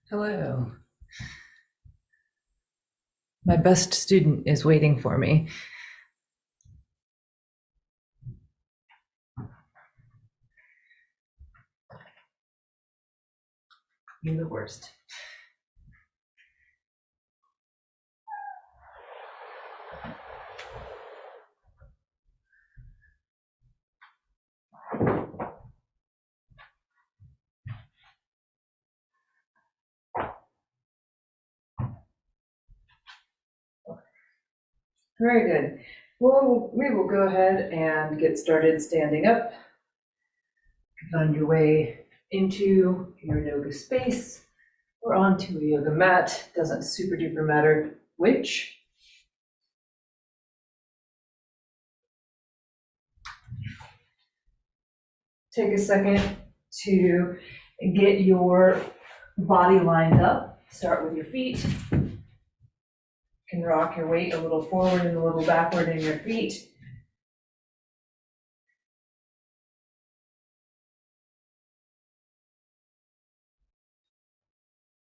Hello. My best student is waiting for me. You're the worst. Very good. Well, we will go ahead and get started standing up. Find your way into your yoga space or onto a yoga mat. Doesn't super duper matter which. Take a second to get your body lined up. Start with your feet. You can rock your weight a little forward and a little backward in your feet.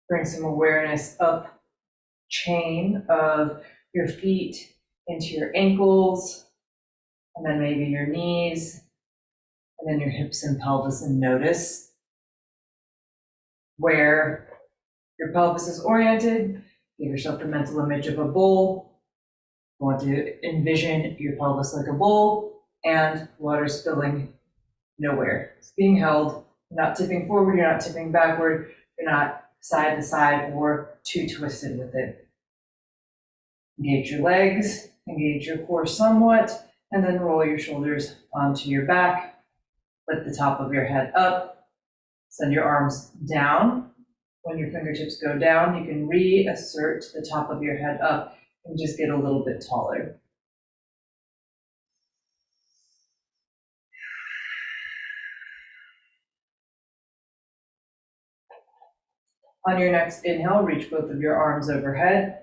Bring some awareness up chain of your feet into your ankles, and then maybe your knees, and then your hips and pelvis, and notice where your pelvis is oriented. Give yourself the mental image of a bowl. You want to envision your pelvis like a bowl and water spilling nowhere. It's being held. You're not tipping forward, you're not tipping backward, you're not side to side or too twisted with it. Engage your legs, engage your core somewhat, and then roll your shoulders onto your back. Lift the top of your head up. Send your arms down. When your fingertips go down, you can reassert the top of your head up and just get a little bit taller. On your next inhale, reach both of your arms overhead.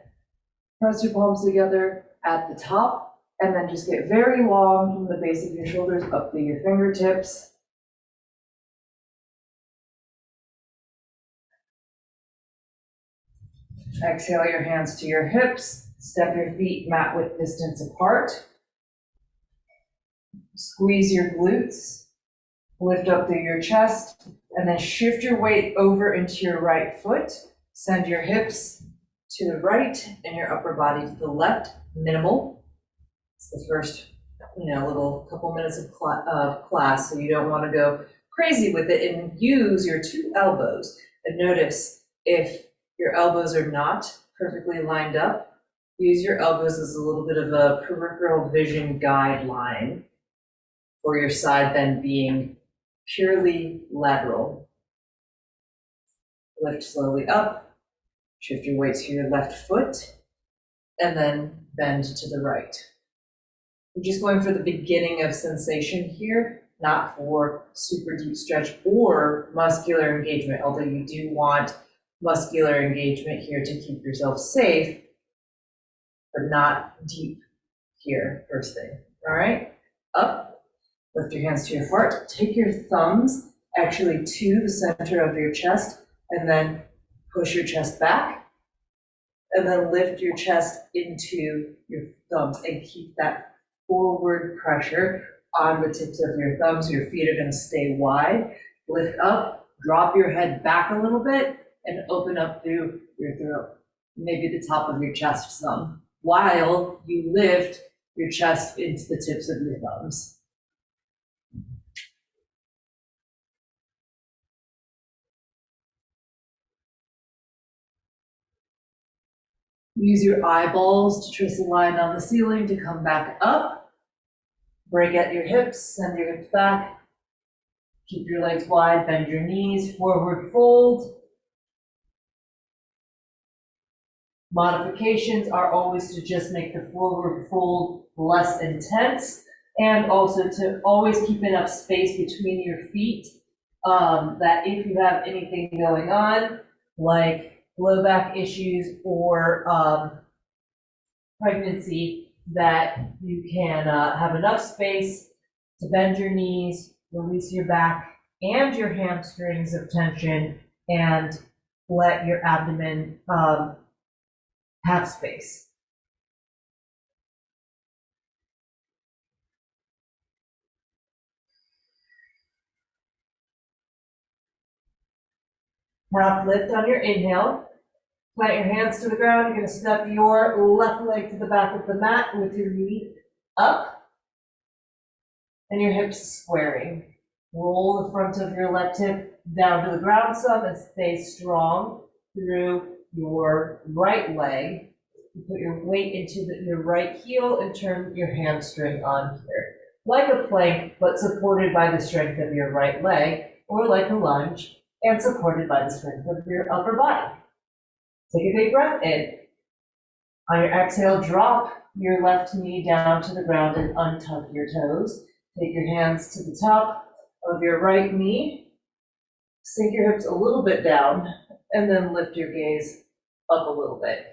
Press your palms together at the top, and then just get very long from the base of your shoulders up to your fingertips. Exhale your hands to your hips. Step your feet mat width distance apart. Squeeze your glutes. Lift up through your chest, and then shift your weight over into your right foot. Send your hips to the right and your upper body to the left, minimal. It's the first, little couple minutes of class, so you don't want to go crazy with it, and use your two elbows. And notice if your elbows are not perfectly lined up, use your elbows as a little bit of a peripheral vision guideline for your side then being purely lateral. Lift slowly up, shift your weight to your left foot, and then bend to the right. We're just going for the beginning of sensation here, not for super deep stretch or muscular engagement, although you do want muscular engagement here to keep yourself safe, but not deep here first thing. All right, up, lift your hands to your heart, take your thumbs actually to the center of your chest, and then push your chest back, and then lift your chest into your thumbs and keep that forward pressure on the tips of your thumbs. Your feet are going to stay wide. Lift up, drop your head back a little bit, and open up through your throat, maybe the top of your chest some, while you lift your chest into the tips of your thumbs. Use your eyeballs to trace a line on the ceiling to come back up. Break at your hips, send your hips back. Keep your legs wide, bend your knees, forward fold. Modifications are always to just make the forward fold less intense, and also to always keep enough space between your feet that if you have anything going on, like low back issues or pregnancy, that you can have enough space to bend your knees, release your back and your hamstrings of tension, and let your abdomen have space. Half lift on your inhale. Plant your hands to the ground. You're going to step your left leg to the back of the mat with your knee up and your hips squaring. Roll the front of your left hip down to the ground some and stay strong through your right leg. You put your weight into your right heel and turn your hamstring on here. Like a plank, but supported by the strength of your right leg, or like a lunge, and supported by the strength of your upper body. Take a big breath in. On your exhale, drop your left knee down to the ground and untuck your toes. Take your hands to the top of your right knee. Sink your hips a little bit down, and then lift your gaze up a little bit.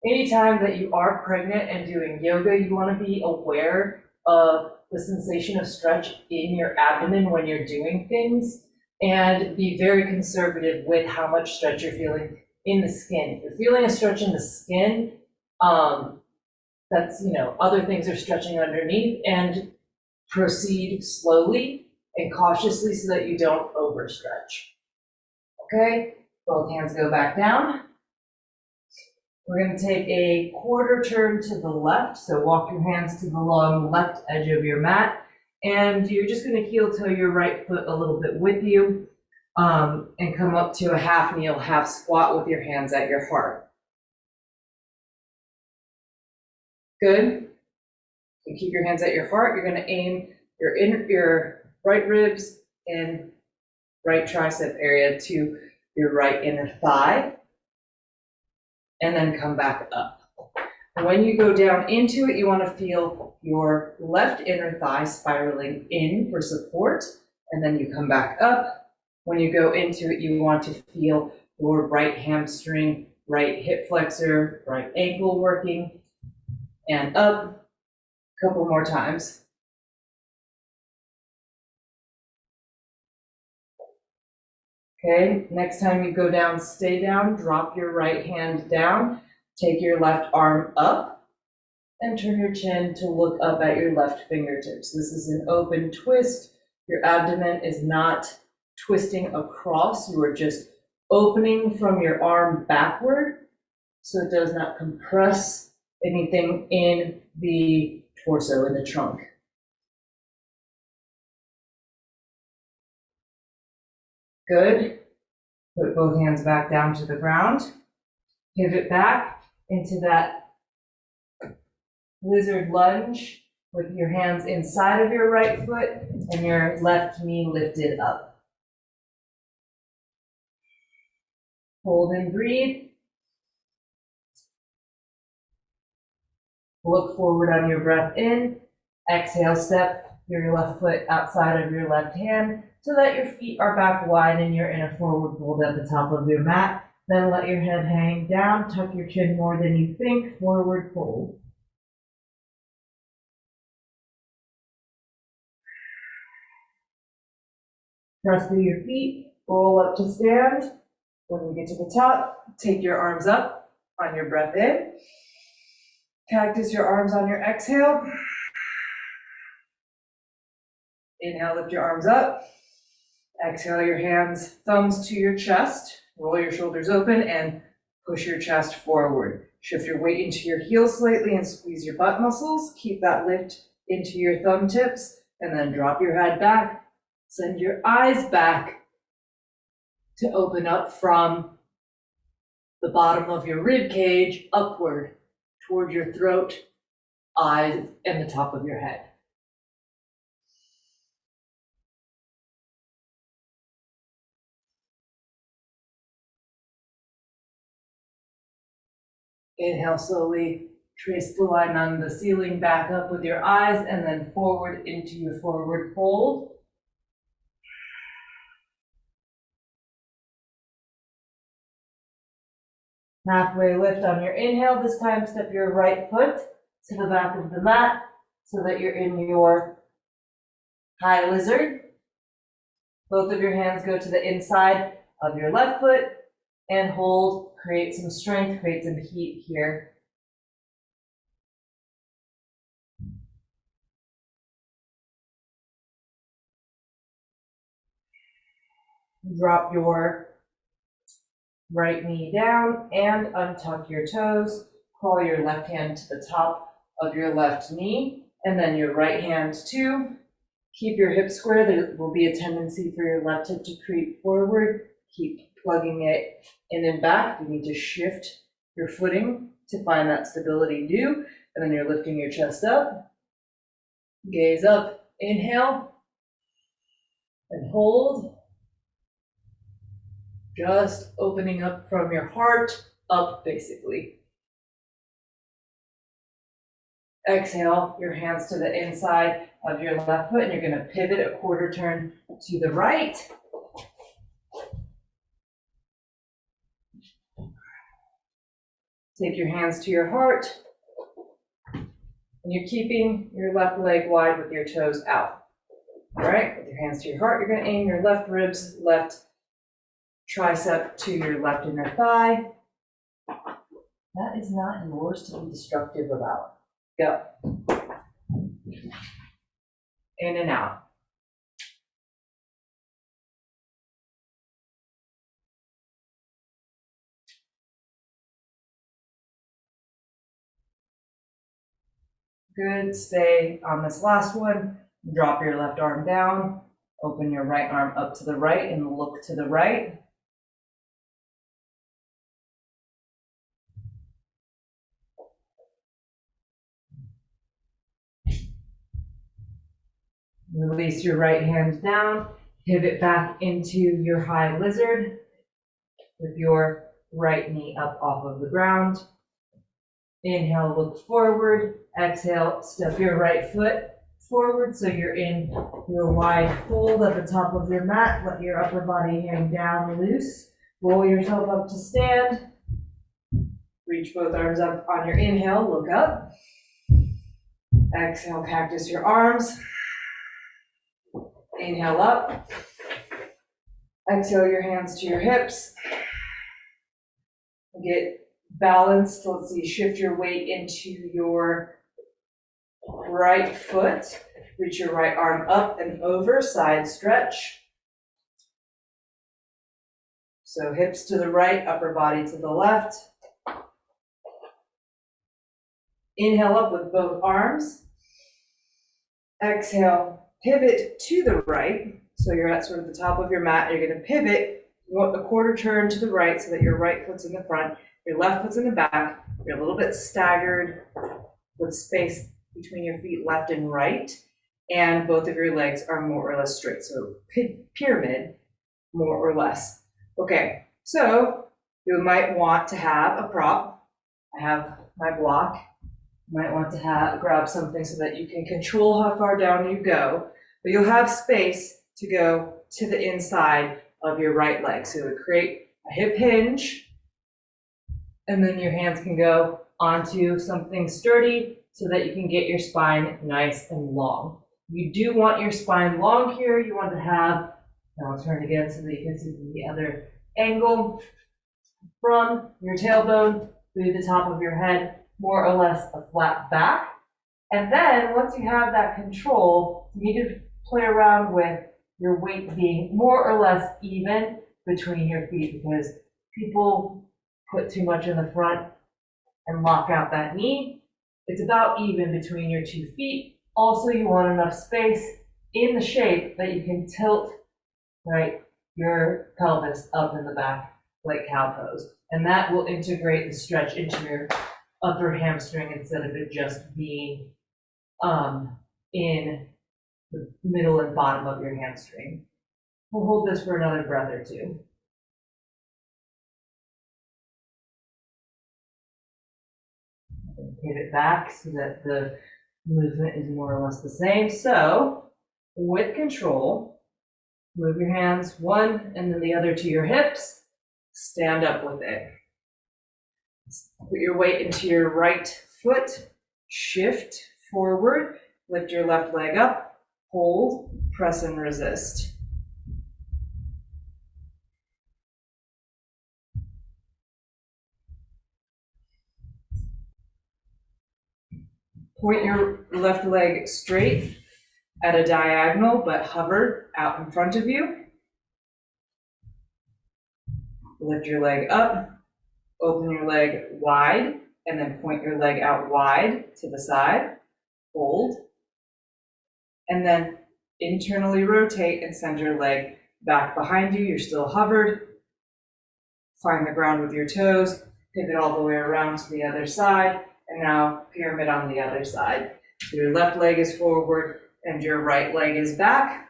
Anytime that you are pregnant and doing yoga, you want to be aware of the sensation of stretch in your abdomen when you're doing things, and be very conservative with how much stretch you're feeling in the skin. If you're feeling a stretch in the skin, that's, other things are stretching underneath, and proceed slowly and cautiously so that you don't overstretch. Okay, both hands go back down. We're going to take a quarter turn to the left, so walk your hands to the long left edge of your mat, and you're just going to heel toe your right foot a little bit with you, and come up to a half kneel, half squat with your hands at your heart. Good. You keep your hands at your heart. You're going to aim your right ribs and right tricep area to your right inner thigh, and then come back up. When you go down into it, you want to feel your left inner thigh spiraling in for support, and then you come back up. When you go into it, you want to feel your right hamstring, right hip flexor, right ankle working, and up. A couple more times. Okay, next time you go down, stay down, drop your right hand down, take your left arm up, and turn your chin to look up at your left fingertips. This is an open twist. Your abdomen is not twisting across. You are just opening from your arm backward, so it does not compress anything in the torso, in the trunk. Good. Put both hands back down to the ground. Pivot back into that lizard lunge with your hands inside of your right foot and your left knee lifted up. Hold and breathe. Look forward on your breath in. Exhale, step your left foot outside of your left hand so that your feet are back wide and you're in a forward fold at the top of your mat. Then let your head hang down, tuck your chin more than you think, forward fold. Press through your feet, roll up to stand. When you get to the top, take your arms up on your breath in. Cactus your arms on your exhale. Inhale, lift your arms up. Exhale your hands, thumbs to your chest. Roll your shoulders open and push your chest forward. Shift your weight into your heels slightly and squeeze your butt muscles. Keep that lift into your thumb tips, and then drop your head back. Send your eyes back to open up from the bottom of your rib cage upward toward your throat, eyes, and the top of your head. Inhale slowly, trace the line on the ceiling back up with your eyes, and then forward into your forward fold. Halfway lift on your inhale. This time step your right foot to the back of the mat so that you're in your high lizard. Both of your hands go to the inside of your left foot and hold, create some strength, create some heat here. Drop your right knee down and untuck your toes. Crawl your left hand to the top of your left knee and then your right hand too. Keep your hips square. There will be a tendency for your left hip to creep forward. Keep plugging it in and back. You need to shift your footing to find that stability do. And then you're lifting your chest up. Gaze up. Inhale. And hold. Just opening up from your heart up, basically. Exhale, your hands to the inside of your left foot, and you're going to pivot a quarter turn to the right. Take your hands to your heart, and you're keeping your left leg wide with your toes out. All right, with your hands to your heart, you're going to aim your left ribs, left tricep to your left inner thigh. That is not yours to be destructive about. Go. In and out. Good. Stay on this last one. Drop your left arm down. Open your right arm up to the right and look to the right. Release your right hand down. Pivot back into your high lizard with your right knee up off of the ground. Inhale, look forward. Exhale, step your right foot forward so you're in your wide fold at the top of your mat. Let your upper body hang down loose. Roll yourself up to stand. Reach both arms up on your inhale, look up. Exhale, cactus your arms. Inhale up. Exhale your hands to your hips. Get balanced. Let's see, shift your weight into your right foot. Reach your right arm up and over, side stretch. So hips to the right, upper body to the left. Inhale up with both arms. Exhale, pivot to the right. So you're at sort of the top of your mat. You're going to pivot a quarter turn to the right so that your right foot's in the front, your left foot's in the back. You're a little bit staggered with space between your feet left and right. And both of your legs are more or less straight. So pyramid, more or less. Okay, so you might want to have a prop. I have my block. You might want to grab something so that you can control how far down you go, but you'll have space to go to the inside of your right leg. So create a hip hinge, and then your hands can go onto something sturdy so that you can get your spine nice and long. You do want your spine long here. You want to have, now I'll turn again so that you can see the other angle, from your tailbone through the top of your head, more or less a flat back. And then once you have that control, you need to play around with your weight being more or less even between your feet, because people put too much in the front and lock out that knee. It's about even between your 2 feet. Also, you want enough space in the shape that you can tilt, right, your pelvis up in the back like cow pose. And that will integrate the stretch into your upper hamstring instead of it just being in the middle and bottom of your hamstring. We'll hold this for another breath or two. Pivot back so that the movement is more or less the same. So with control, move your hands one and then the other to your hips. Stand up with it. Put your weight into your right foot. Shift forward. Lift your left leg up. Hold, press and resist. Point your left leg straight at a diagonal, but hover out in front of you. Lift your leg up, open your leg wide, and then point your leg out wide to the side. Hold. And then internally rotate and send your leg back behind you. You're still hovered. Find the ground with your toes. Pivot all the way around to the other side. And now pyramid on the other side. So your left leg is forward and your right leg is back.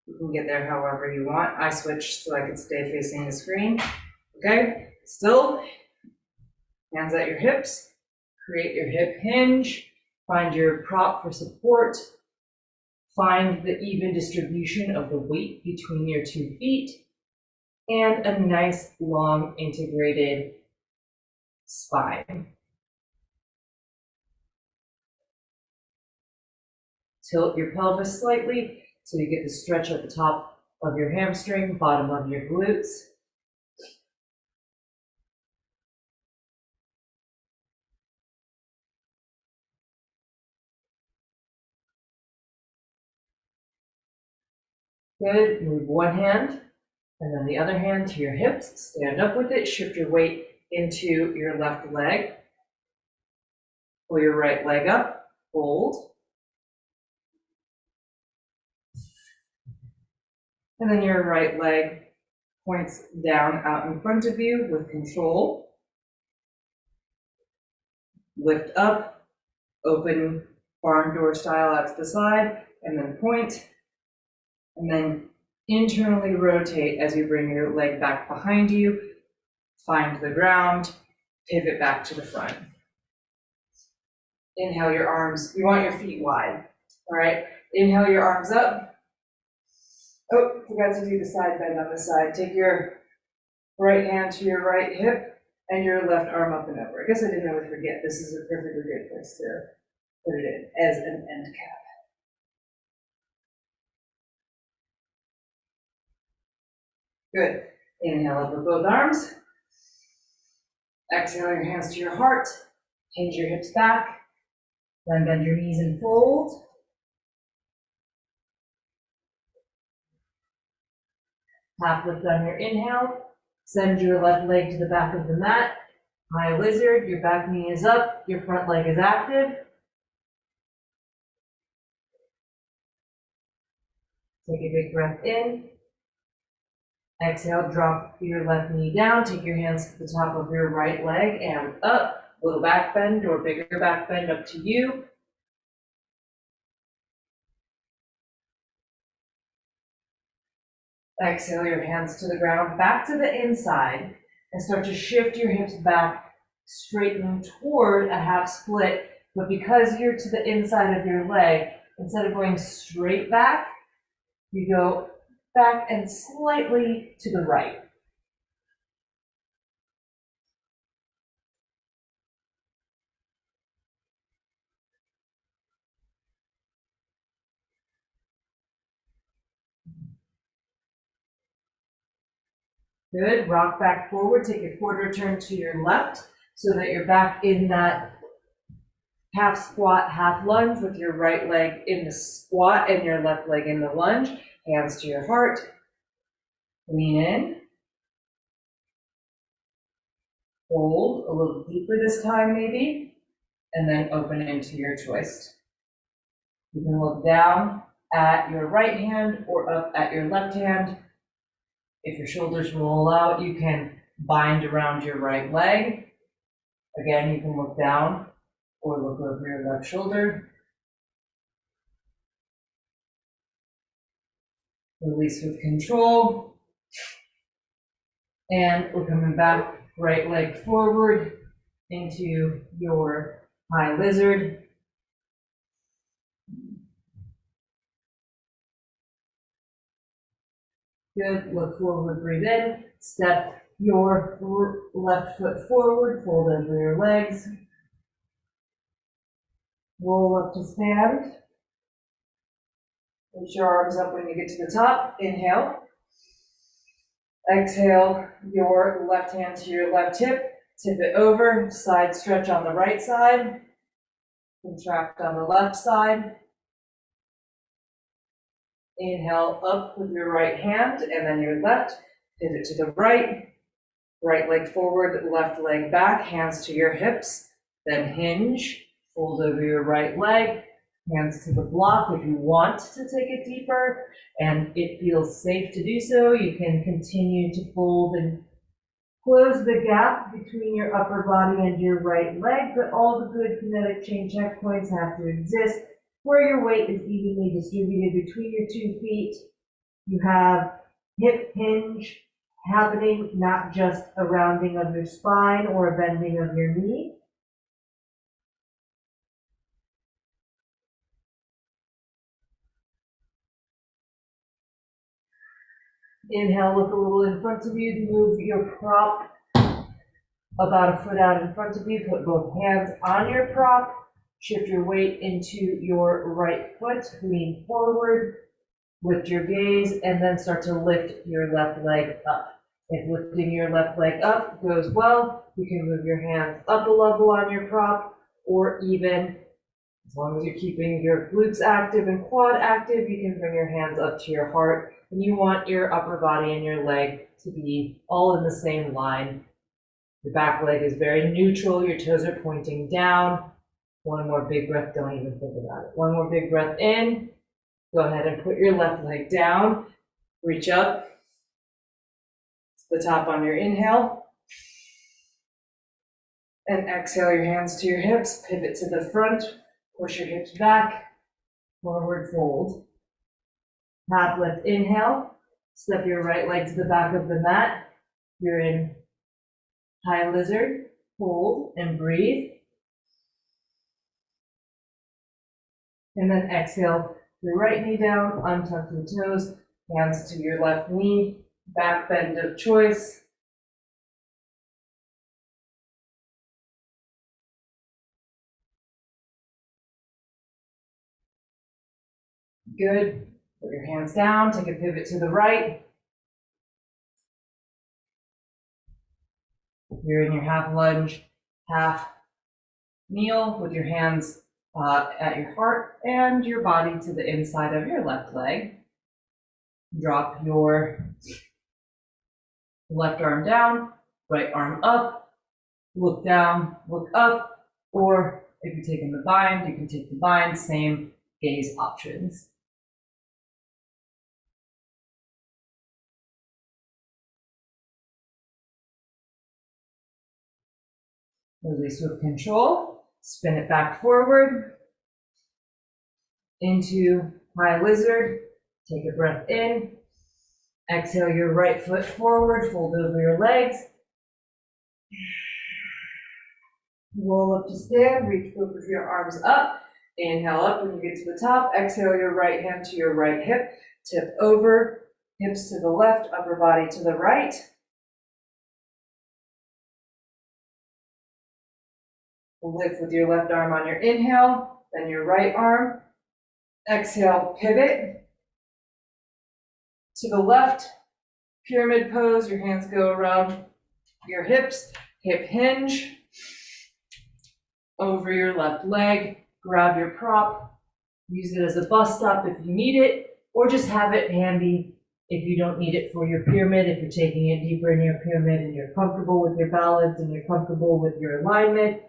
You can get there however you want. I switched so I could stay facing the screen. Okay, still. Hands at your hips. Create your hip hinge. Find your prop for support. Find the even distribution of the weight between your 2 feet. And a nice long integrated spine. Tilt your pelvis slightly so you get the stretch at the top of your hamstring, bottom of your glutes. Good. Move one hand and then the other hand to your hips. Stand up with it. Shift your weight into your left leg. Pull your right leg up. Hold. And then your right leg points down out in front of you with control. Lift up, open barn door style out to the side, and then point. And then internally rotate as you bring your leg back behind you. Find the ground, pivot back to the front. Inhale your arms, you want your feet wide. All right, inhale your arms up. Oh, forgot to do the side bend on the side. Take your right hand to your right hip and your left arm up and over. I guess I didn't really forget. This is a perfectly good place to put it in as an end cap. Good. Inhale up with both arms. Exhale your hands to your heart. Hinge your hips back. Then bend your knees and fold. Half lift on your inhale. Send your left leg to the back of the mat. High lizard, your back knee is up, your front leg is active. Take a big breath in. Exhale, drop your left knee down. Take your hands to the top of your right leg and up. Little back bend or bigger back bend, up to you. Exhale your hands to the ground, back to the inside, and start to shift your hips back, straightening toward a half split. But because you're to the inside of your leg, instead of going straight back, you go back and slightly to the right. Good. Rock back forward. Take a quarter turn to your left so that you're back in that half squat, half lunge with your right leg in the squat and your left leg in the lunge. Hands to your heart. Lean in. Hold a little deeper this time maybe. And then open into your twist. You can look down at your right hand or up at your left hand. If your shoulders roll out, you can bind around your right leg. Again, you can look down or look over your left shoulder. Release with control. And we're coming back, right leg forward into your high lizard. Good, look forward, breathe in. Step your left foot forward, fold over your legs. Roll up to stand. Reach your arms up when you get to the top. Inhale. Exhale your left hand to your left hip. Tip it over, side stretch on the right side, contract on the left side. Inhale up with your right hand and then your left, pivot to the right, right leg forward, left leg back, hands to your hips, then hinge, fold over your right leg, hands to the block. If you want to take it deeper and it feels safe to do so, you can continue to fold and close the gap between your upper body and your right leg, but all the good kinetic chain checkpoints have to exist where your weight is evenly distributed between your 2 feet. You have hip hinge happening, not just a rounding of your spine or a bending of your knee. Inhale, look a little in front of you, move your prop about a foot out in front of you, put both hands on your prop, shift your weight into your right foot, lean forward, lift your gaze, and then start to lift your left leg up. If lifting your left leg up goes well, you can move your hands up a level on your prop, or even, as long as you're keeping your glutes active and quad active, you can bring your hands up to your heart, and you want your upper body and your leg to be all in the same line. The back leg is very neutral, your toes are pointing down. One more big breath, don't even think about it. One more big breath in. Go ahead and put your left leg down. Reach up to the top on your inhale. And exhale your hands to your hips, pivot to the front, push your hips back, forward fold. Half lift inhale, step your right leg to the back of the mat. You're in high lizard, hold and breathe. And then exhale your right knee down, untuck your toes, hands to your left knee, back bend of choice. Good. Put your hands down, take a pivot to the right. You're in your half lunge, half kneel with your hands at your heart and your body to the inside of your left leg. Drop your left arm down, right arm up, look down, look up, or if you're taking the bind, you can take the bind, same gaze options. Release with control, spin it back forward into high lizard. Take a breath in, exhale your right foot forward, fold over your legs. Roll up to stand, reach both of your arms up. Inhale up when you get to the top, exhale your right hand to your right hip, tip over, hips to the left, upper body to the right. Lift with your left arm on your inhale, then your right arm. Exhale, pivot to the left, pyramid pose. Your hands go around your hips, hip hinge over your left leg. Grab your prop, use it as a bus stop if you need it, or just have it handy if you don't need it for your pyramid. If you're taking it deeper in your pyramid and you're comfortable with your balance and you're comfortable with your alignment.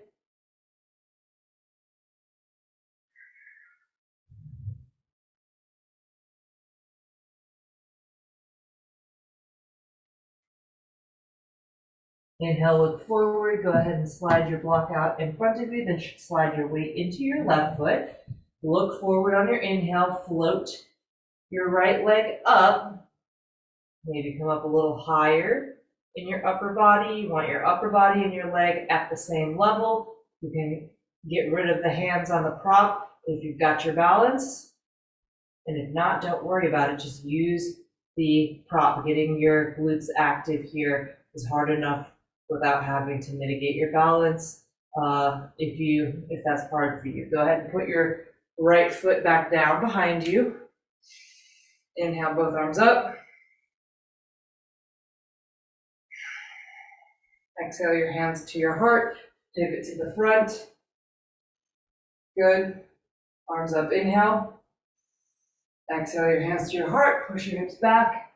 Inhale, look forward. Go ahead and slide your block out in front of you. Then slide your weight into your left foot. Look forward on your inhale. Float your right leg up. Maybe come up a little higher in your upper body. You want your upper body and your leg at the same level. You can get rid of the hands on the prop if you've got your balance. And if not, don't worry about it. Just use the prop. Getting your glutes active here is hard enough without having to mitigate your balance. If that's hard for you, go ahead and put your right foot back down behind you. Inhale, both arms up. Exhale your hands to your heart, pivot to the front. Good. Arms up, inhale. Exhale your hands to your heart, push your hips back.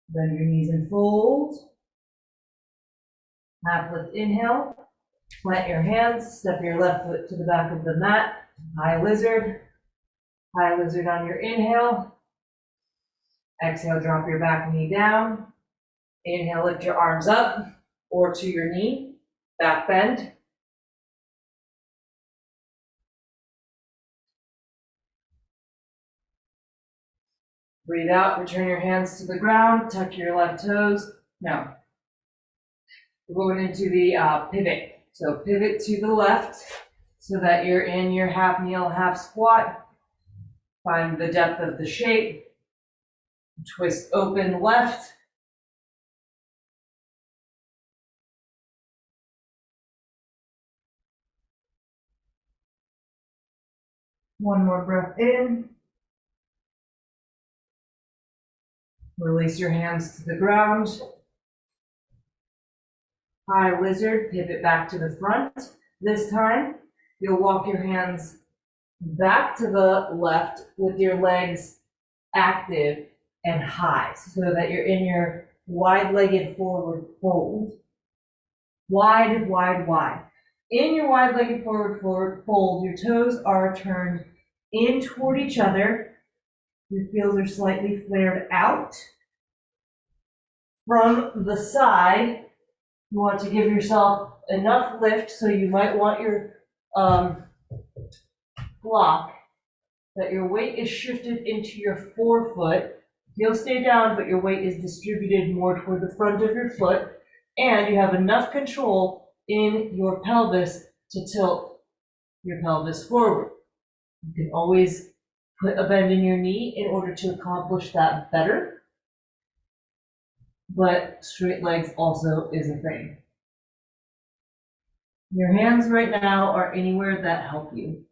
Bend your knees and fold. Half lift, inhale. Plant your hands, step your left foot to the back of the mat. High lizard. High lizard on your inhale. Exhale, drop your back knee down. Inhale, lift your arms up or to your knee. Back bend. Breathe out, return your hands to the ground, tuck your left toes. Now, we're going into the pivot. So pivot to the left so that you're in your half kneel, half squat. Find the depth of the shape. Twist open left. One more breath in. Release your hands to the ground. High lizard, pivot back to the front. This time, you'll walk your hands back to the left with your legs active and high so that you're in your wide-legged forward fold. Wide, wide, wide. In your wide-legged forward fold, your toes are turned in toward each other. Your heels are slightly flared out. From the side, you want to give yourself enough lift, so you might want your block that your weight is shifted into your forefoot. Heels stay down, but your weight is distributed more toward the front of your foot, and you have enough control in your pelvis to tilt your pelvis forward. You can always put a bend in your knee in order to accomplish that better, but straight legs also is a thing. Your hands right now are anywhere that help you.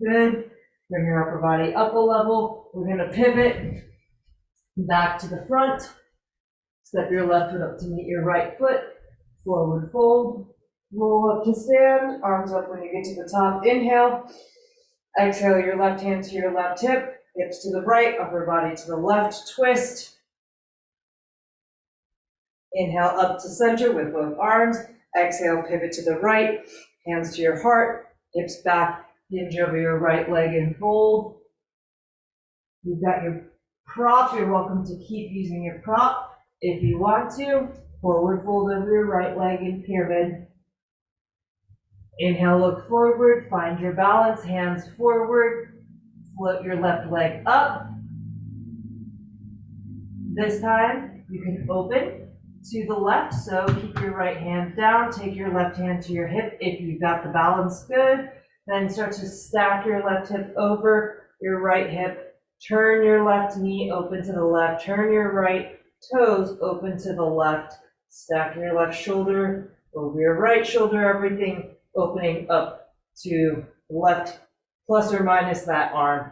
Good. Bring your upper body up a level. We're going to pivot back to the front. Step your left foot up to meet your right foot. Forward fold. Roll up to stand. Arms up when you get to the top. Inhale. Exhale your left hand to your left hip. Hips to the right. Upper body to the left. Twist. Inhale up to center with both arms. Exhale, pivot to the right. Hands to your heart. Hips back. Hinge over your right leg and fold. You've got your prop. You're welcome to keep using your prop if you want to. Forward fold over your right leg in pyramid. Inhale, look forward. Find your balance. Hands forward. Float your left leg up. This time, you can open to the left. So keep your right hand down. Take your left hand to your hip if you've got the balance good. Then start to stack your left hip over your right hip. Turn your left knee open to the left. Turn your right toes open to the left. Stack your left shoulder over your right shoulder. Everything opening up to left plus or minus that arm.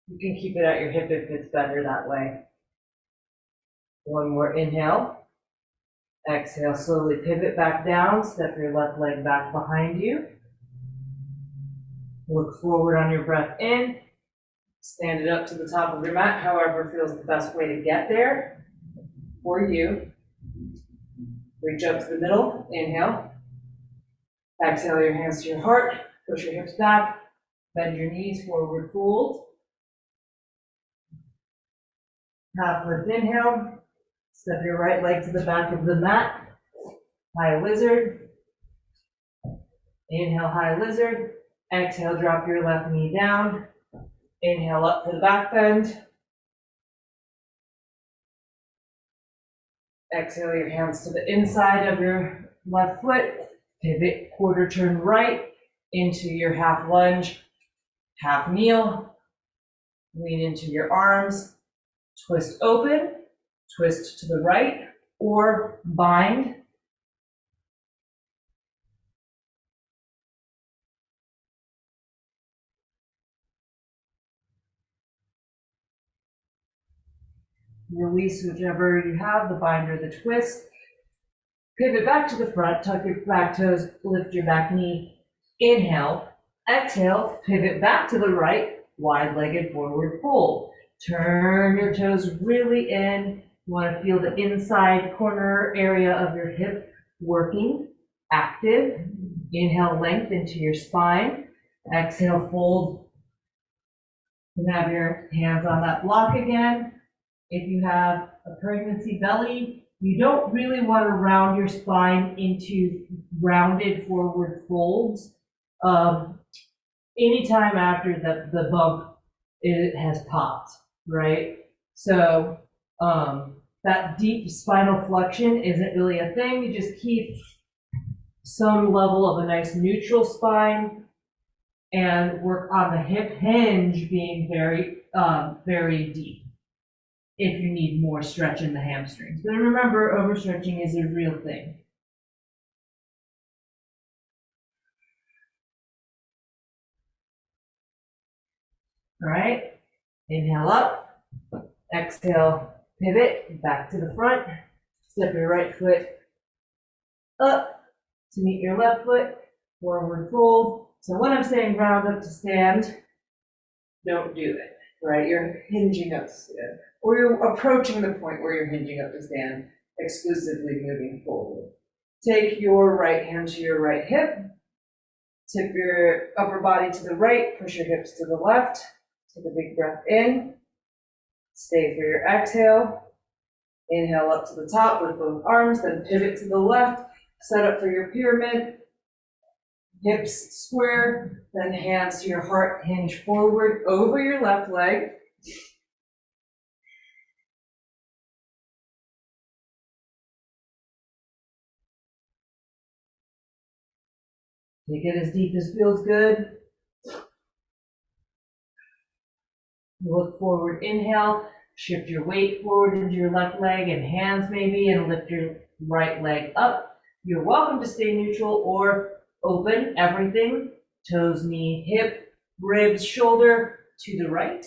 You can keep it at your hip if it's better that way. One more inhale. Exhale, slowly pivot back down. Step your left leg back behind you. Look forward on your breath in. Stand it up to the top of your mat, however feels the best way to get there for you. Reach up to the middle. Inhale. Exhale your hands to your heart. Push your hips back. Bend your knees, forward fold. Half lift, inhale. Step your right leg to the back of the mat. High lizard. Inhale, high lizard. Exhale, drop your left knee down. Inhale up to the back bend. Exhale your hands to the inside of your left foot. Pivot, quarter turn right into your half lunge, half kneel. Lean into your arms. Twist open. twist to the right, or bind. Release whichever you have, the bind or the twist. Pivot back to the front, tuck your back toes, lift your back knee. Inhale, exhale, pivot back to the right, wide-legged forward fold. Turn your toes really in. You want to feel the inside corner area of your hip working, active. Inhale, length into your spine. Exhale, fold. You can have your hands on that block again. If you have a pregnancy belly, you don't really want to round your spine into rounded forward folds anytime after the bump it has popped, right? So that deep spinal flexion isn't really a thing. You just keep some level of a nice neutral spine and work on the hip hinge being very deep if you need more stretch in the hamstrings. But remember, overstretching is a real thing. All right, inhale up, exhale, pivot, back to the front, step your right foot up to meet your left foot, forward fold. So when I'm saying round up to stand, don't do it, right? You're hinging up to stand, or you're approaching the point where you're hinging up to stand, exclusively moving forward. Take your right hand to your right hip, tip your upper body to the right, push your hips to the left, take a big breath in, stay for your exhale, inhale up to the top with both arms, then pivot to the left, set up for your pyramid, hips square, then hands to your heart, hinge forward over your left leg. Take it as deep as feels good. Look forward, inhale, shift your weight forward into your left leg and hands maybe, and lift your right leg up. You're welcome to stay neutral or open everything, toes, knee, hip, ribs, shoulder to the right.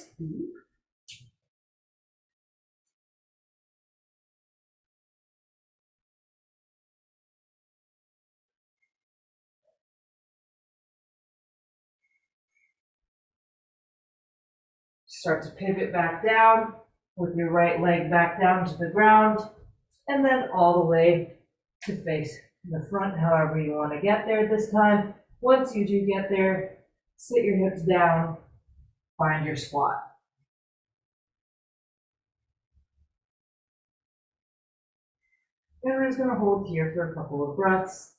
Start to pivot back down with your right leg back down to the ground, and then all the way to face the front, however you want to get there this time. Once you do get there, sit your hips down, find your squat. And we're just going to hold here for a couple of breaths.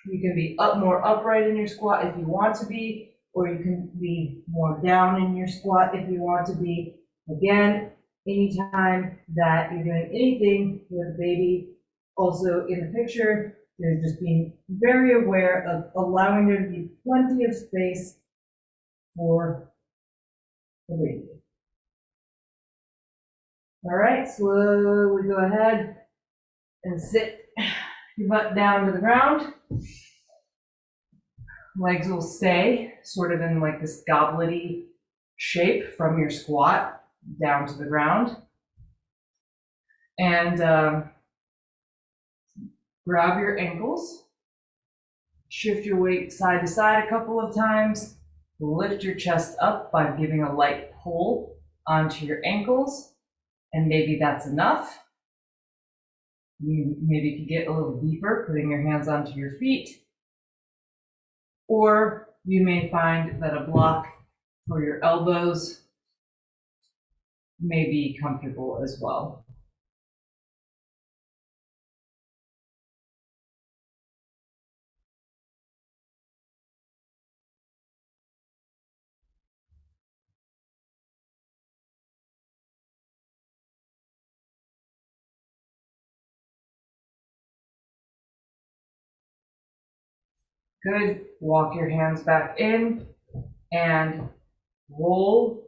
You can be more upright in your squat if you want to be, or you can be more down in your squat if you want to be. Again, anytime that you're doing anything with a baby, also in the picture, you're just being very aware of allowing there to be plenty of space for the baby. All right, slowly go ahead and sit your butt down to the ground. Legs will stay sort of in like this goblet-y shape from your squat down to the ground. And grab your ankles, shift your weight side to side a couple of times, lift your chest up by giving a light pull onto your ankles, and maybe that's enough. You maybe could get a little deeper, putting your hands onto your feet, or you may find that a block for your elbows may be comfortable as well. Good. Walk your hands back in and roll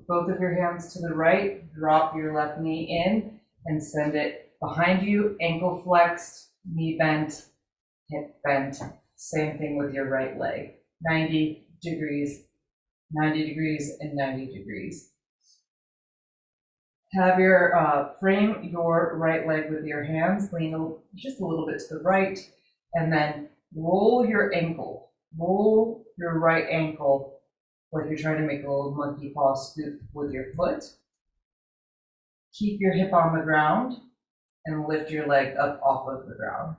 Both of your hands to the right, drop your left knee in and send it behind you, ankle flexed, knee bent, hip bent. Same thing with your right leg. 90 degrees, 90 degrees, and 90 degrees. Have your, frame your right leg with your hands, lean just a little bit to the right, and then roll your ankle. Roll your right ankle like you're trying to make a little monkey paw scoop with your foot. Keep your hip on the ground and lift your leg up off of the ground.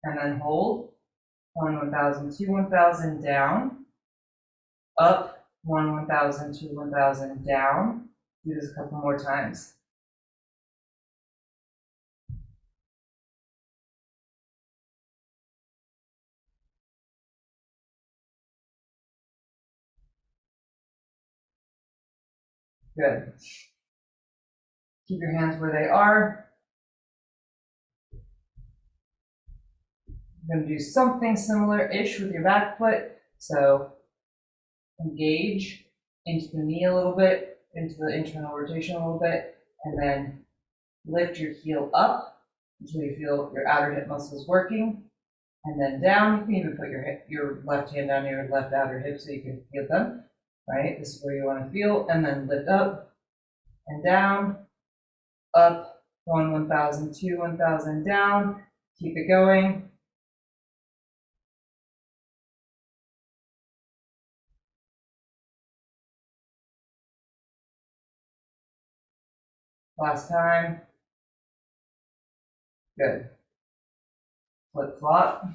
And then hold. 1,000, 1,000, down. Up. 1,000, 1,000, down. Do this a couple more times. Good. Keep your hands where they are. You're going to do something similar-ish with your back foot. So engage into the knee a little bit, into the internal rotation a little bit, and then lift your heel up until you feel your outer hip muscles working, and then down. You can even put your left hand down your left outer hip so you can feel them, right? This is where you want to feel, and then lift up and down, up, 1,000, 1,000, down. Keep it going. Last time. Good. Flip flop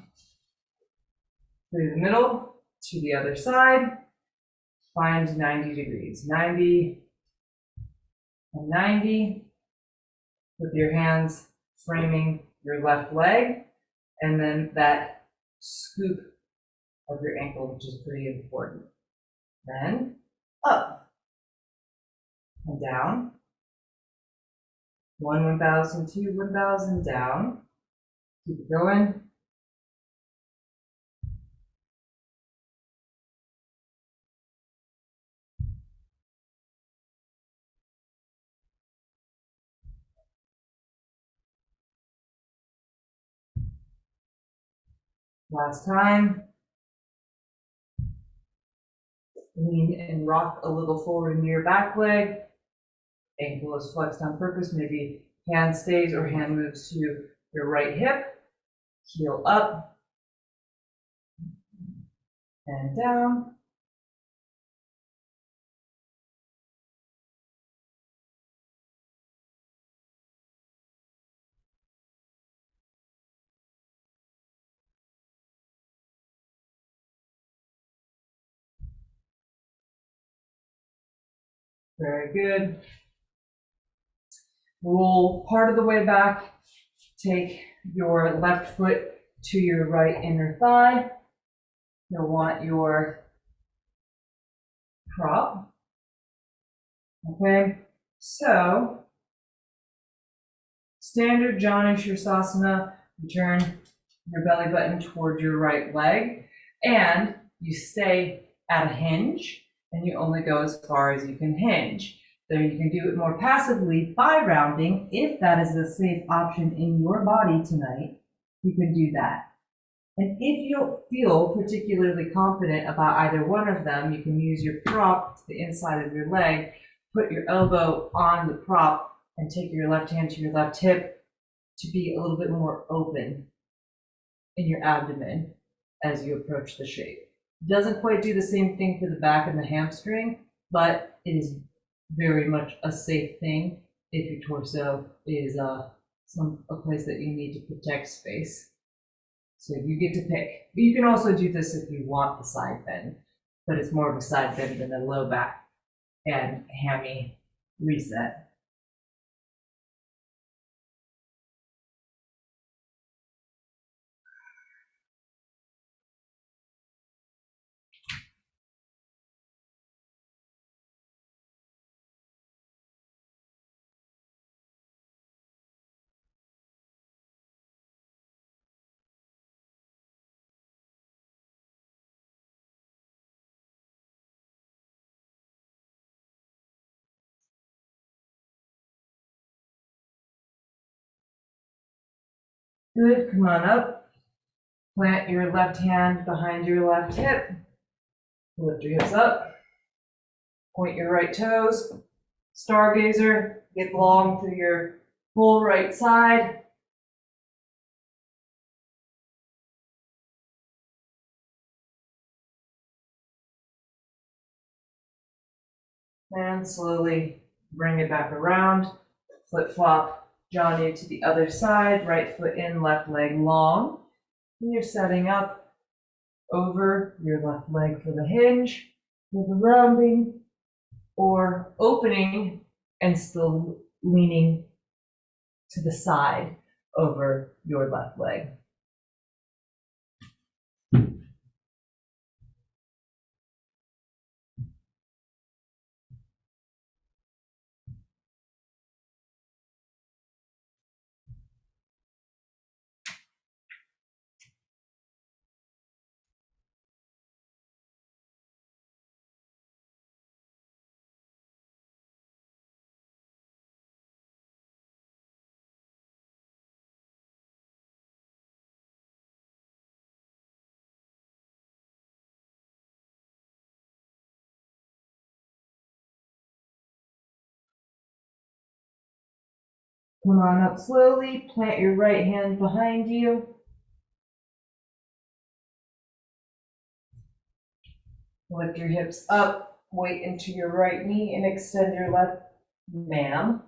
through the middle to the other side. Find 90 degrees. 90 and 90. With your hands framing your left leg, and then that scoop of your ankle, which is pretty important. Then up and down. 1,000, 1,000, down. Keep it going. Last time. Lean and rock a little forward in your back leg. Ankle is flexed on purpose. Maybe hand stays or hand moves to your right hip. Heel up and down. Very good. Roll part of the way back. Take your left foot to your right inner thigh. You'll want your prop. Okay, so standard Janu Shirsasana, you turn your belly button toward your right leg, and you stay at a hinge, and you only go as far as you can hinge. Then you can do it more passively by rounding. If that is a safe option in your body tonight, you can do that. And if you don't feel particularly confident about either one of them, you can use your prop to the inside of your leg, put your elbow on the prop, and take your left hand to your left hip to be a little bit more open in your abdomen as you approach the shape. It doesn't quite do the same thing for the back and the hamstring, but it is very much a safe thing if your torso is a place that you need to protect space. So you get to pick. But you can also do this if you want the side bend, but it's more of a side bend than a low back and hammy reset. Good, come on up. Plant your left hand behind your left hip. Lift your hips up. Point your right toes. Stargazer, get long through your whole right side. And slowly bring it back around. Flip flop, Johnny to the other side. Right foot in, left leg long. And you're setting up over your left leg for the hinge, with the rounding, or opening and still leaning to the side over your left leg. Come on up slowly, plant your right hand behind you. Lift your hips up, weight into your right knee, and extend your left, ma'am.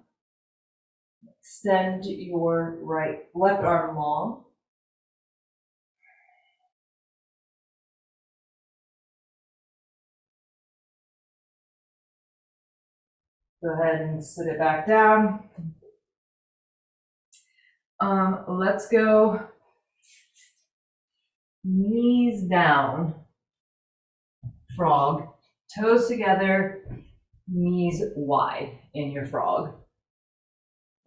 Extend your left arm long. Go ahead and sit it back down. Let's go knees down, frog, toes together, knees wide in your frog.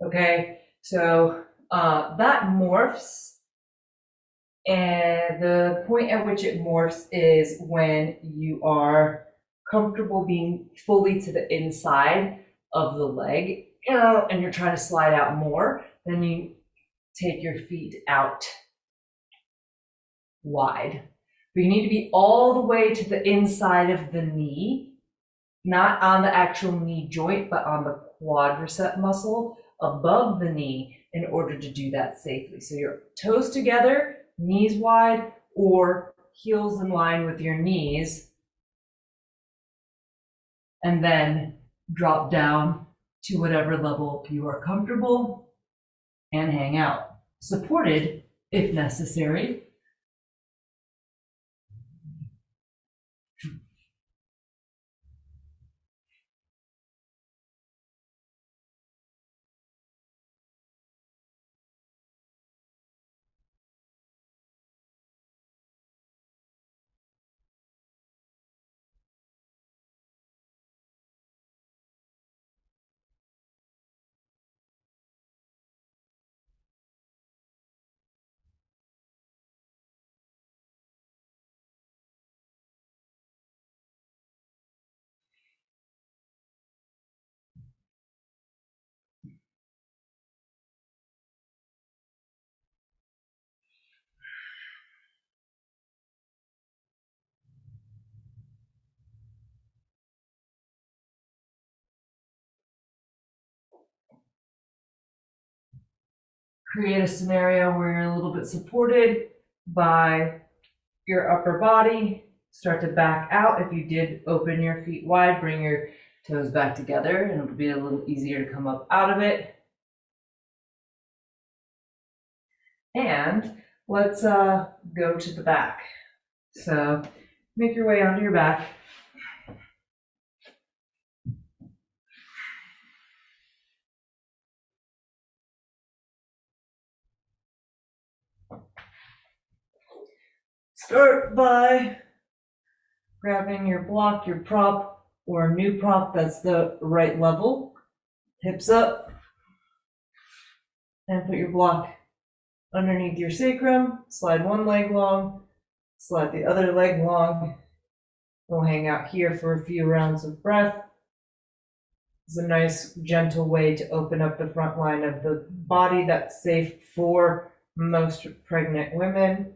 Okay, so that morphs, and the point at which it morphs is when you are comfortable being fully to the inside of the leg, and you're trying to slide out more, then you take your feet out wide. But you need to be all the way to the inside of the knee, not on the actual knee joint, but on the quadricep muscle above the knee in order to do that safely. So your toes together, knees wide, or heels in line with your knees, and then drop down to whatever level you are comfortable and hang out, supported if necessary. Create a scenario where you're a little bit supported by your upper body. Start to back out. If you did open your feet wide, bring your toes back together, and it'll be a little easier to come up out of it. And let's go to the back. So make your way onto your back. Start by grabbing your block, your prop, or a new prop that's the right level. Hips up. And put your block underneath your sacrum. Slide one leg long. Slide the other leg long. We'll hang out here for a few rounds of breath. It's a nice, gentle way to open up the front line of the body that's safe for most pregnant women.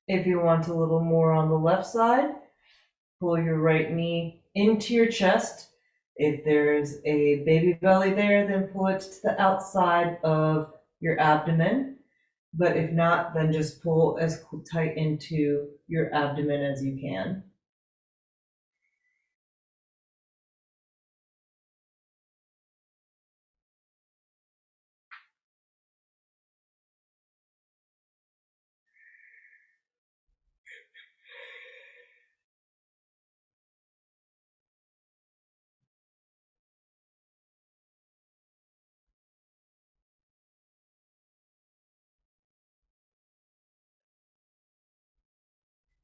If you want a little more on the left side, pull your right knee into your chest. If there's a baby belly there, then pull it to the outside of your abdomen. But if not, then just pull as tight into your abdomen as you can.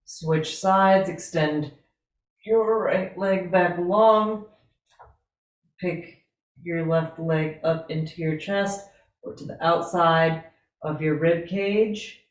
Switch sides, extend your right leg back long, pick your left leg up into your chest or to the outside of your rib cage.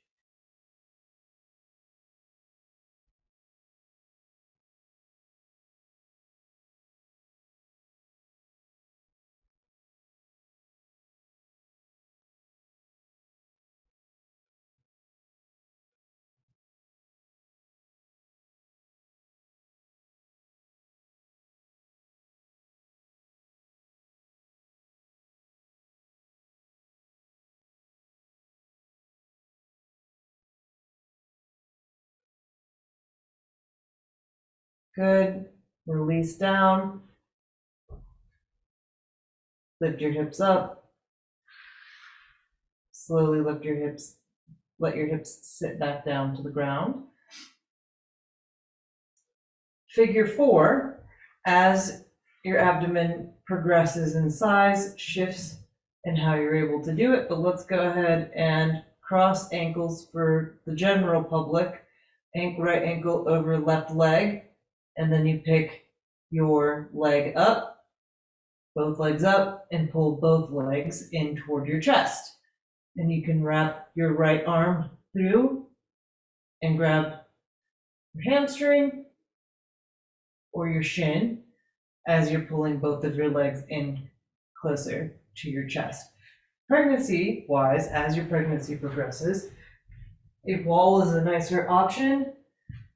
Good. Release down. Lift your hips up. Slowly lift your hips. Let your hips sit back down to the ground. Figure 4, as your abdomen progresses in size, shifts in how you're able to do it, but let's go ahead and cross ankles for the general public. Right ankle over left leg, and then you pick your leg up, both legs up, and pull both legs in toward your chest. And you can wrap your right arm through and grab your hamstring or your shin as you're pulling both of your legs in closer to your chest. Pregnancy wise, as your pregnancy progresses, a wall is a nicer option.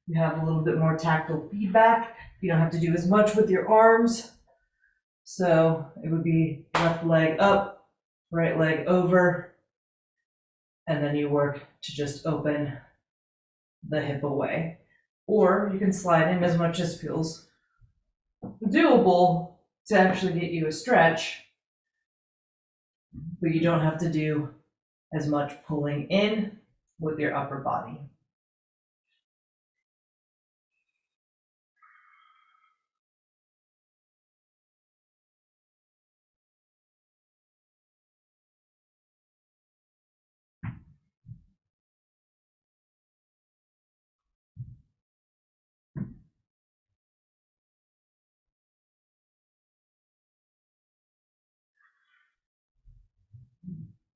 You have a little bit more tactile feedback. You don't have to do as much with your arms. So it would be left leg up, right leg over, and then you work to just open the hip away. Or you can slide in as much as feels doable to actually get you a stretch, but you don't have to do as much pulling in with your upper body.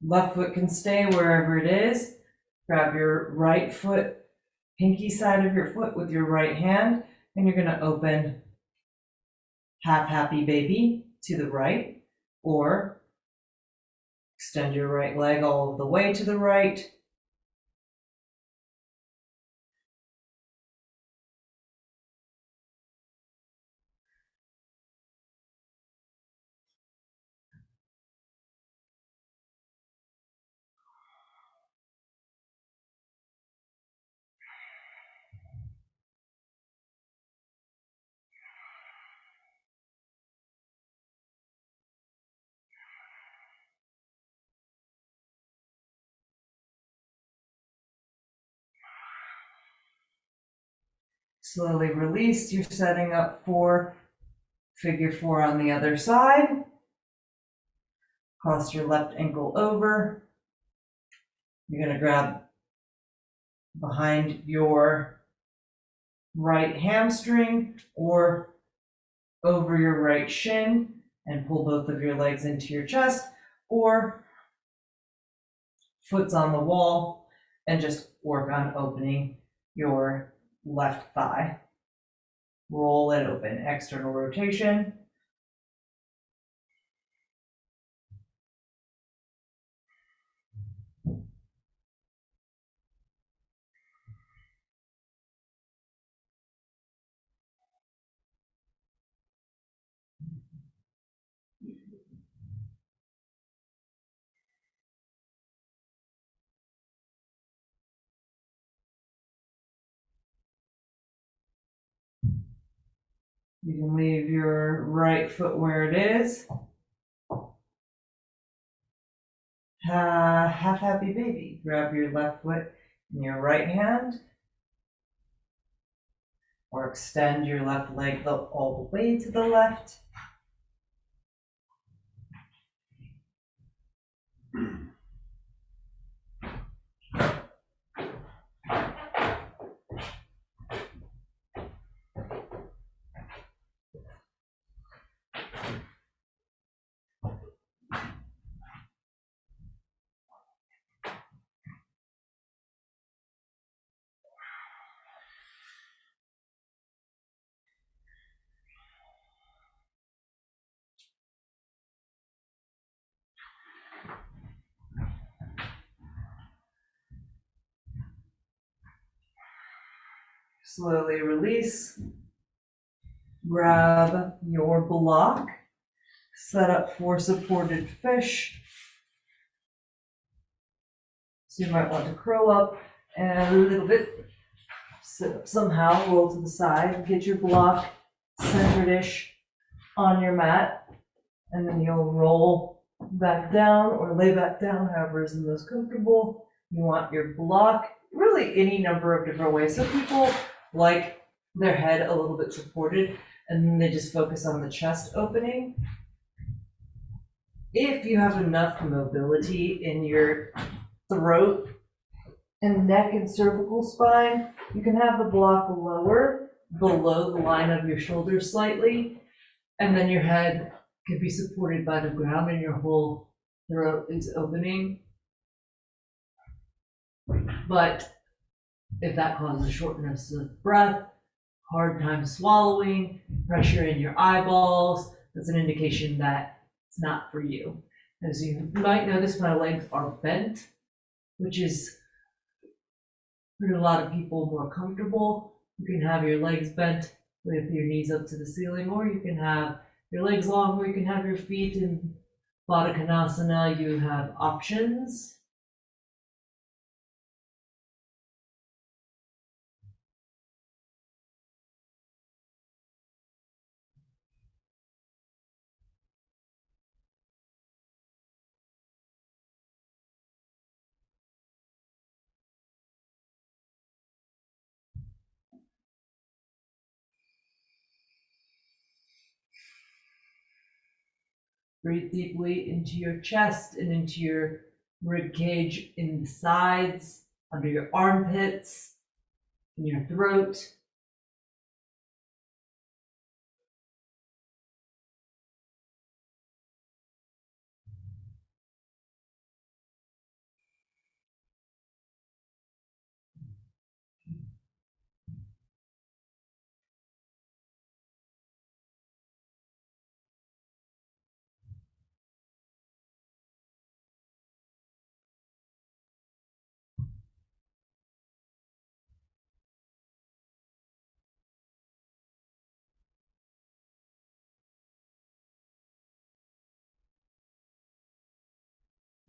Left foot can stay wherever it is. Grab your right foot, pinky side of your foot with your right hand, and you're gonna open half happy baby to the right, or extend your right leg all the way to the right. Slowly release. You're setting up for figure four on the other side. Cross your left ankle over. You're going to grab behind your right hamstring or over your right shin and pull both of your legs into your chest, or foot's on the wall and just work on opening your left thigh. Roll it open, external rotation. You can leave your right foot where it is. Half happy baby. Grab your left foot in your right hand, or extend your left leg all the way to the left. Slowly release. Grab your block. Set up for supported fish. So you might want to curl up and a little bit. Sit up somehow, roll to the side, get your block centered-ish on your mat, and then you'll roll back down or lay back down, however is the most comfortable. You want your block really any number of different ways. So people like their head a little bit supported, and then they just focus on the chest opening. If you have enough mobility in your throat and neck and cervical spine, you can have the block lower, below the line of your shoulders slightly, and then your head can be supported by the ground and your whole throat is opening. But if that causes shortness of breath, hard time swallowing, pressure in your eyeballs, that's an indication that it's not for you. As you might notice, my legs are bent, which is for a lot of people more comfortable. You can have your legs bent with your knees up to the ceiling, or you can have your legs long, or you can have your feet in Baddha Konasana. You have options. Breathe deeply into your chest and into your rib cage, in the sides, under your armpits, in your throat.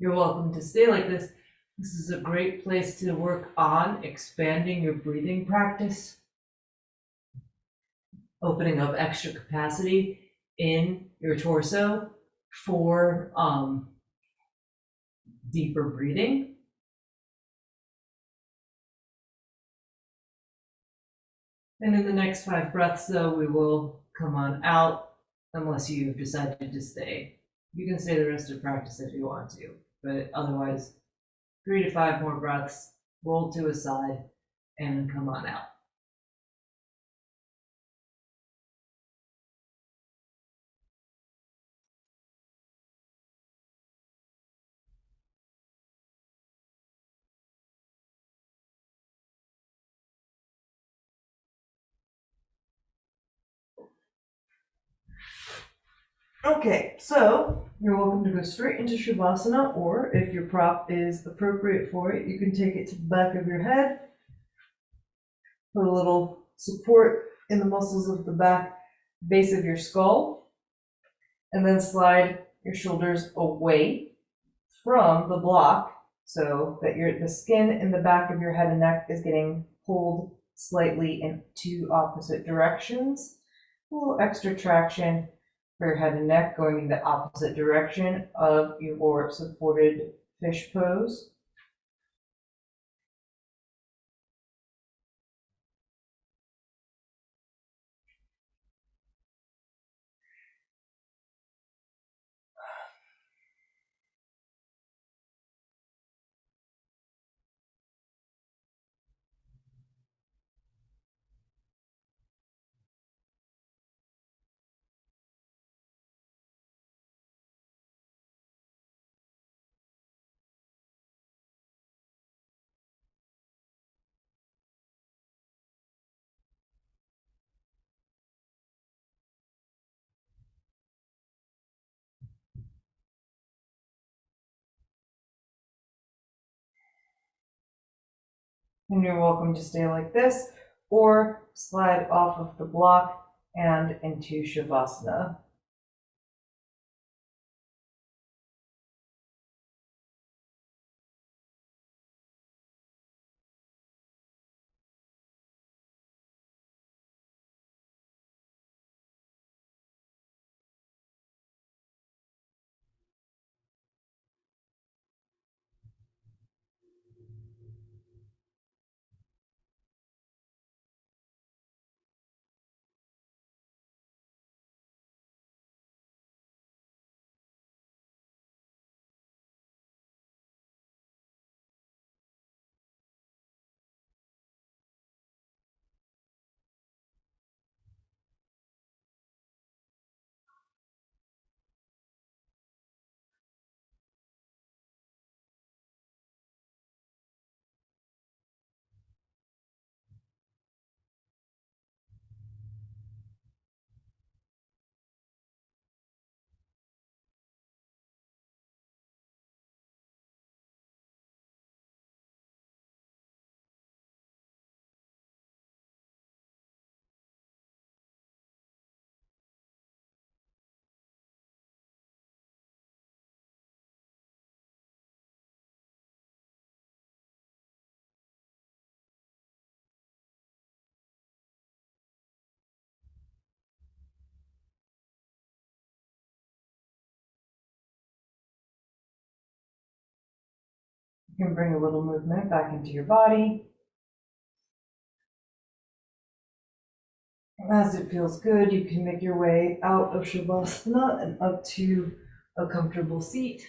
You're welcome to stay like this. This is a great place to work on expanding your breathing practice, opening up extra capacity in your torso for deeper breathing. And in the next 5 breaths, though, we will come on out unless you've decided to stay. You can stay the rest of the practice if you want to, but otherwise, 3 to 5 more breaths, roll to a side, and come on out. Okay, so you're welcome to go straight into Shavasana, or if your prop is appropriate for it, you can take it to the back of your head, put a little support in the muscles of the back base of your skull, and then slide your shoulders away from the block so that the skin in the back of your head and neck is getting pulled slightly in 2 opposite directions. A little extra traction for your head and neck going in the opposite direction of your supported fish pose. And you're welcome to stay like this or slide off of the block and into Shavasana. You can bring a little movement back into your body. As it feels good, you can make your way out of Shavasana and up to a comfortable seat.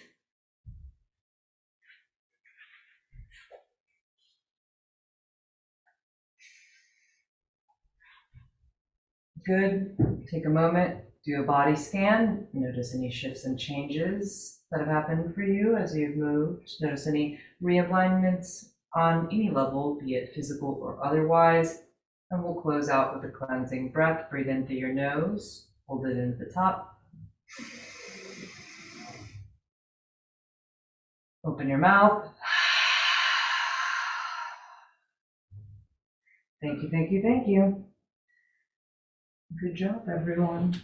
Good. Take a moment, do a body scan. Notice any shifts and changes that have happened for you as you've moved. Notice any realignments on any level, be it physical or otherwise. And we'll close out with a cleansing breath. Breathe in through your nose, hold it in at the top. Open your mouth. Thank you, thank you, thank you. Good job, everyone.